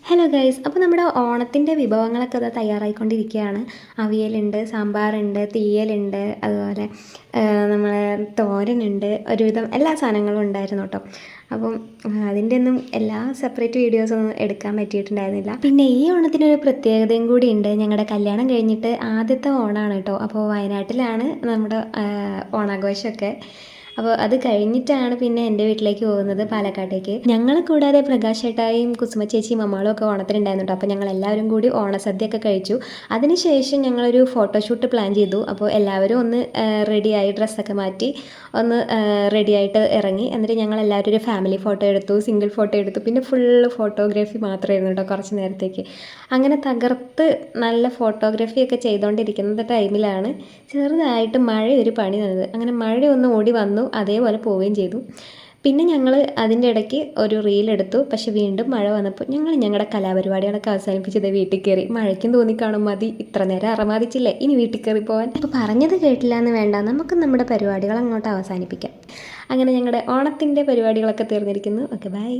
Hello guys, അപ്പോൾ നമ്മുടെ ഓണത്തിൻ്റെ വിഭവങ്ങളൊക്കെ അത് തയ്യാറായിക്കൊണ്ടിരിക്കുകയാണ്. അവിയലുണ്ട്, സാമ്പാറുണ്ട്, തീയലുണ്ട്, അതുപോലെ നമ്മളെ തോരനുണ്ട്, ഒരുവിധം എല്ലാ സാധനങ്ങളും ഉണ്ടായിരുന്നു കേട്ടോ. അപ്പം അതിൻ്റെ ഒന്നും എല്ലാ സെപ്പറേറ്റ് വീഡിയോസൊന്നും എടുക്കാൻ പറ്റിയിട്ടുണ്ടായിരുന്നില്ല. പിന്നെ ഈ ഓണത്തിനൊരു പ്രത്യേകതയും കൂടി ഉണ്ട്. ഞങ്ങളുടെ കല്യാണം കഴിഞ്ഞിട്ട് ആദ്യത്തെ ഓണമാണ് കേട്ടോ. അപ്പോൾ വയനാട്ടിലാണ് നമ്മുടെ ഓണാഘോഷമൊക്കെ. അപ്പോൾ അത് കഴിഞ്ഞിട്ടാണ് പിന്നെ എൻ്റെ വീട്ടിലേക്ക് പോകുന്നത്, പാലക്കാട്ടേക്ക്. ഞങ്ങൾ കൂടാതെ പ്രകാശ് ചേട്ടായും കുസുമ ചേച്ചിയും അമ്മാളും ഒക്കെ ഓണത്തിനുണ്ടായിരുന്നു കേട്ടോ. അപ്പോൾ ഞങ്ങൾ എല്ലാവരും കൂടി ഓണസദ്യയൊക്കെ കഴിച്ചു. അതിനുശേഷം ഞങ്ങളൊരു ഫോട്ടോഷൂട്ട് പ്ലാൻ ചെയ്തു. അപ്പോൾ എല്ലാവരും ഒന്ന് റെഡിയായി, ഡ്രസ്സൊക്കെ മാറ്റി ഒന്ന് റെഡിയായിട്ട് ഇറങ്ങി. എന്നിട്ട് ഞങ്ങൾ എല്ലാവരും ഒരു ഫാമിലി ഫോട്ടോ എടുത്തു, സിംഗിൾ ഫോട്ടോ എടുത്തു. പിന്നെ ഫുള്ള് ഫോട്ടോഗ്രാഫി മാത്രമായിരുന്നു കേട്ടോ കുറച്ച് നേരത്തേക്ക്. അങ്ങനെ തകർത്ത് നല്ല ഫോട്ടോഗ്രാഫിയൊക്കെ ചെയ്തുകൊണ്ടിരിക്കുന്ന ടൈമിലാണ് ചെറുതായിട്ട് മഴ ഒരു പണി തന്നത്. അങ്ങനെ മഴ ഒന്ന് ഓടി വന്നു, അതേപോലെ പോവുകയും ചെയ്തു. പിന്നെ ഞങ്ങൾ അതിൻ്റെ ഇടയ്ക്ക് ഒരു റീലെടുത്തു. പക്ഷെ വീണ്ടും മഴ വന്നപ്പോൾ ഞങ്ങളുടെ കലാപരിപാടികളൊക്കെ അവസാനിപ്പിച്ചത് വീട്ടിൽ കയറി. മഴയ്ക്കും തോന്നിക്കാണും മതി, ഇത്ര നേരം അറമാദിച്ചില്ലേ, ഇനി വീട്ടിൽ കയറി പോകാൻ. ഇപ്പോൾ പറഞ്ഞത് കേട്ടില്ല എന്ന് വേണ്ട, നമുക്ക് നമ്മുടെ പരിപാടികൾ അങ്ങോട്ട് അവസാനിപ്പിക്കാം. അങ്ങനെ ഞങ്ങളുടെ ഓണത്തിൻ്റെ പരിപാടികളൊക്കെ തീർന്നിരിക്കുന്നു. Okay, by.